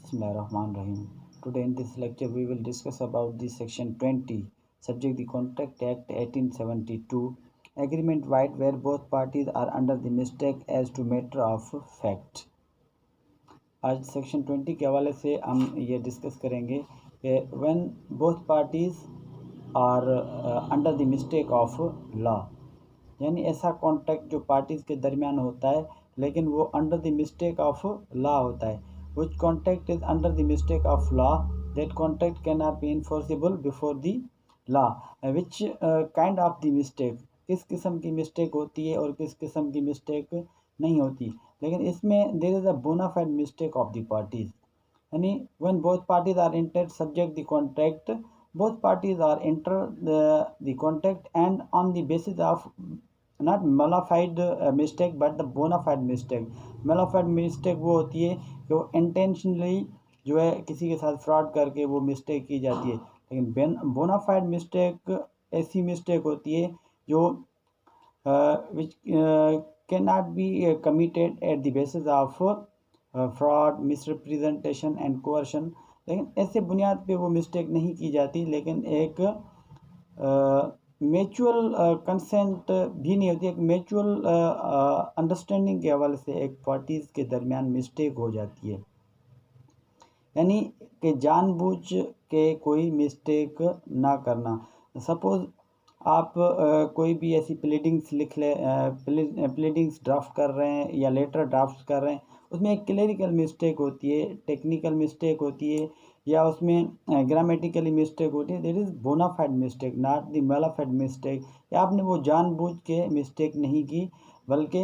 Bismillahirrahmanirrahim. Today in this lecture we will discuss about the section 20, subject the Contract Act 1872, agreement right where both parties are under the mistake as to matter of fact. आज section 20 के हवाले से हम ये discuss करेंगे कि when both parties are under the mistake of law, यानी ऐसा कॉन्ट्रैक्ट जो पार्टीज के दरमियान होता है लेकिन वो under the mistake of law होता है. Which contract is under the mistake of law, that contract cannot be enforceable before the law. Which kind of the mistake, किस किस्म की मिस्टेक होती है और किस किस्म की मिस्टेक नहीं होती. लेकिन इसमें there is a bona fide mistake of the parties, यानी when both parties are entered subject the contract, both parties are enter the contract and on the basis of not malified mistake but the bona fide mistake. malified mistake वो होती है कि वो intentionally जो है किसी के साथ फ्रॉड करके वो मिस्टेक की जाती है. लेकिन bona fide मिस्टेक ऐसी मिस्टेक होती है जो which cannot be committed at the basis of fraud, misrepresentation and coercion. लेकिन ऐसे बुनियाद पे वो मिस्टेक नहीं की जाती, लेकिन एक म्यूचुअल कंसेंट भी नहीं होती, एक म्यूचुअल अंडरस्टैंडिंग के हवाले से एक पार्टीज़ के दरमियान मिस्टेक हो जाती है. यानी कि जानबूझ के कोई मिस्टेक ना करना. सपोज़ आप कोई भी ऐसी प्लीडिंग्स लिख ले, प्लीडिंग्स ड्राफ्ट कर रहे हैं या लेटर ड्राफ्ट कर रहे हैं, उसमें एक क्लेरिकल मिस्टेक होती है, टेक्निकल मिस्टेक होती है या उसमें ग्रामेटिकली मिस्टेक होती है. That is bona fide mistake, not the mala fide mistake. या आपने वो जानबूझ के मिस्टेक नहीं की, बल्कि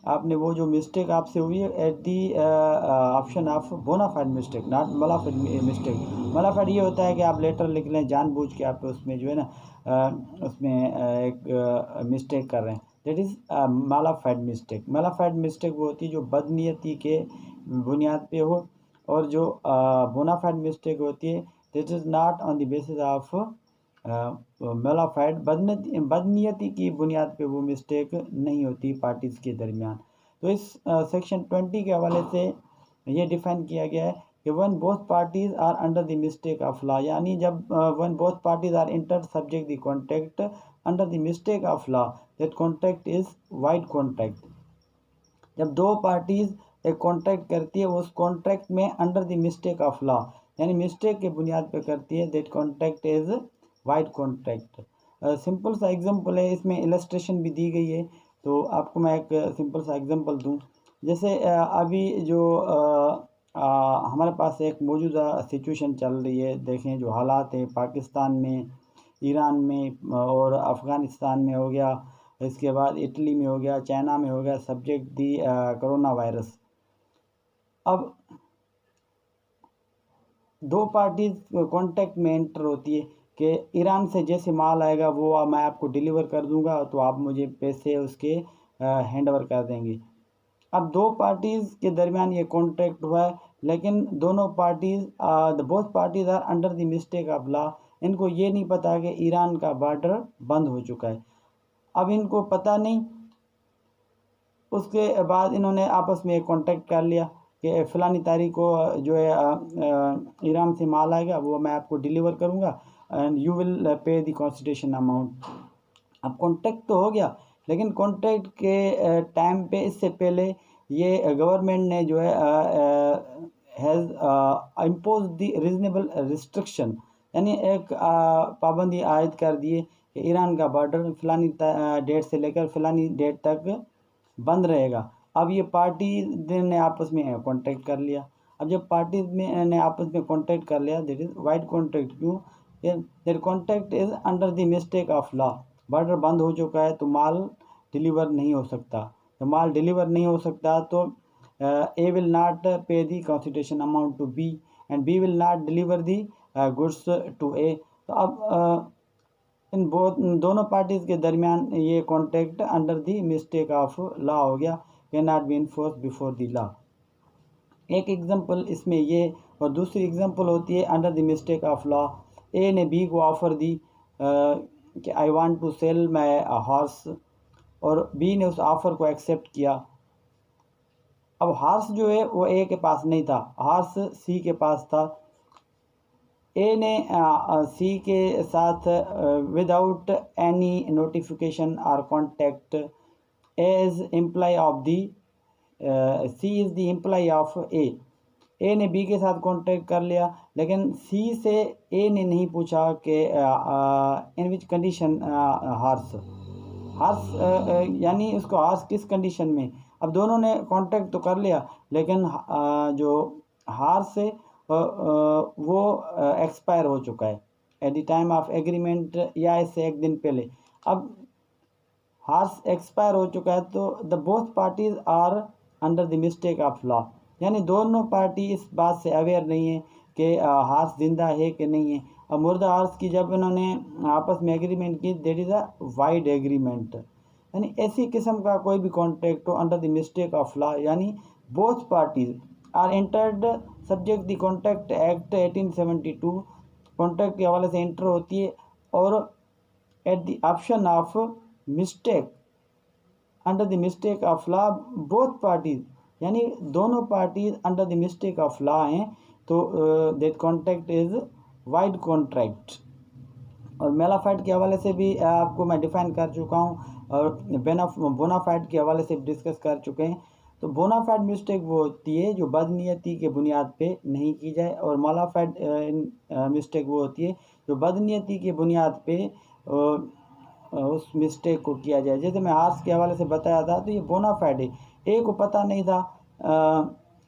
आपने वो जो मिस्टेक आपसे हुई है at the option of bona fide mistake, not mala fide mistake. Mala fide ये होता है कि आप लेटर लिख लें जानबूझ के, आप उसमें जो है ना उसमें एक मिस्टेक कर रहे हैं. That is mala fide mistake. Mala fide mistake वो होती है जो बदनीयती के बुनियाद पे हो, और जो बोनाफाइड मिस्टेक होती है that is not on the basis of malafide. बदनीयती की बुनियाद पे वो मिस्टेक नहीं होती पार्टीज़ के दरमियान. तो इस सेक्शन 20 के हवाले से ये डिफाइन किया गया है कि when both parties are under the mistake of law, यानी जब when both parties are inter subject the contract under the mistake of law, that contract is void contract. जब दो पार्टीज एक कॉन्ट्रैक्ट करती है उस कॉन्ट्रैक्ट में under the mistake of law, यानी मिस्टेक के बुनियाद पे करती है, that contract is void contract. Simple सा एग्जांपल है, इसमें इलस्ट्रेशन भी दी गई है, तो आपको मैं एक सिंपल सा एग्जांपल दूं. जैसे अभी जो हमारे पास एक मौजूदा सिचुएशन चल रही है, देखें जो हालात हैं पाकिस्तान में, ईरान में और अफ़गानिस्तान में हो गया, इसके बाद इटली में हो गया, चाइना में हो गया, सब्जेक्ट दी कोरोना वायरस. अब दो पार्टीज कॉन्टैक्ट में एंटर होती है कि ईरान से जैसे माल आएगा वो मैं आपको डिलीवर कर दूंगा, तो आप मुझे पैसे उसके हैंड ओवर कर देंगे. अब दो पार्टीज़ के दरमियान ये कॉन्ट्रैक्ट हुआ है, लेकिन दोनों parties both parties are under the mistake of law. इनको ये नहीं पता कि ईरान का बॉर्डर बंद हो चुका है. अब इनको पता नहीं, उसके बाद इन्होंने आपस में कॉन्ट्रैक्ट कर लिया कि फ़लानी तारीख को जो है ईरान से माल आएगा वो मैं आपको डिलीवर करूँगा and you will pay the consideration amount. अब कॉन्ट्रैक्ट तो हो गया, लेकिन कॉन्ट्रैक्ट के टाइम पे इससे पहले ये गवर्नमेंट ने जो है has impose the reasonable restriction, यानी एक पाबंदी आयद कर दिए कि ईरान का बॉर्डर फ़लानी डेट से लेकर फ़लानी डेट तक बंद रहेगा. अब ये पार्टी ने आपस में कॉन्ट्रैक्ट कर लिया. अब जब पार्टी ने आपस में कॉन्ट्रैक्ट कर लिया, दैट इज़ वाइड कॉन्ट्रैक्ट. क्यों? That contract is under the mistake of law. Border बंद हो चुका है तो माल डिलीवर नहीं हो सकता. तो माल डिलीवर नहीं हो सकता तो ए will not pay the consideration amount to B and B will not deliver the goods to A. तो अब इन दोनों पार्टीज़ के दरमियान ये contract under the mistake of law हो गया, can not be enforce before the law. एक एग्जांपल इसमें ये, और दूसरी एग्जांपल होती है under the mistake of law. A ने बी को ऑफ़र दी कि I want to sell my horse, और बी ने उस ऑफ़र को एक्सेप्ट किया. अब हॉर्स जो है वो ए के पास नहीं था, हॉर्स सी के पास था। ए ने सी के साथ विदाउट एनी नोटिफिकेशन और contact as employ of the, C is the employ of A ने बी के साथ कांटेक्ट कर लिया, लेकिन सी से ए ने नहीं पूछा कि इन विच कंडीशन हॉर्स हॉर्स यानी उसको हॉर्स किस कंडीशन में। अब दोनों ने कांटेक्ट तो कर लिया, लेकिन जो हॉर्स है वो एक्सपायर हो चुका है at the time of agreement, या इससे एक दिन पहले। अब हॉर्स एक्सपायर हो चुका है तो the both parties are under the mistake of law, यानी दोनों पार्टी इस बात से अवेयर नहीं है कि हॉर्स जिंदा है कि नहीं है। अब मुर्दा हॉर्स की जब इन्होंने आपस में एग्रीमेंट की, that is a void agreement, यानी ऐसी किस्म का कोई भी कॉन्ट्रैक्ट हो under the mistake of law, यानी both parties are entered subject the contract act 1872, contract के हवाले से एंटर होती है, और at the option of mistake under the mistake of law both parties, यानी दोनों parties under the mistake of law हैं, तो that contract is void contract. और मेलाफाइड के हवाले से भी आपको मैं डिफाइन कर चुका हूँ, और बोनाफाइड के हवाले से डिस्कस कर चुके हैं। तो बोनाफाइड मिस्टेक वो होती है जो बदनीयती के बुनियाद पे नहीं की जाए, और मेलाफाइड मिस्टेक वो होती है जो बदनीयती के बुनियाद पे उस मिस्टेक को किया जाए। जैसे मैं हॉर्स के हवाले से बताया था, तो ये बोनाफाइड है, ए को पता नहीं था,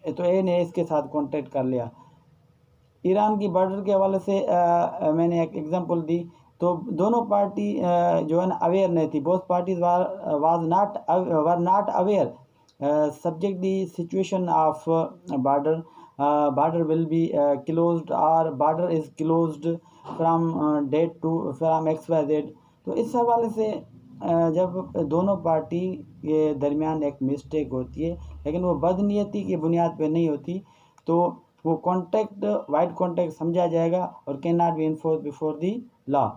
तो ए ने इसके साथ कांटेक्ट कर लिया। ईरान की बॉर्डर के हवाले से मैंने एक एग्जांपल दी, तो दोनों पार्टी जो है ना अवेयर नहीं थी, both parties were not aware subject the situation of border, border will be closed और border is closed from date to from XYZ। तो इस हवाले से जब दोनों पार्टी के दरमियान एक मिस्टेक होती है, लेकिन वो बदनीयती की बुनियाद पे नहीं होती, तो वो कॉन्ट्रैक्ट वाइड कॉन्ट्रैक्ट समझा जाएगा और can not be enforce before the law.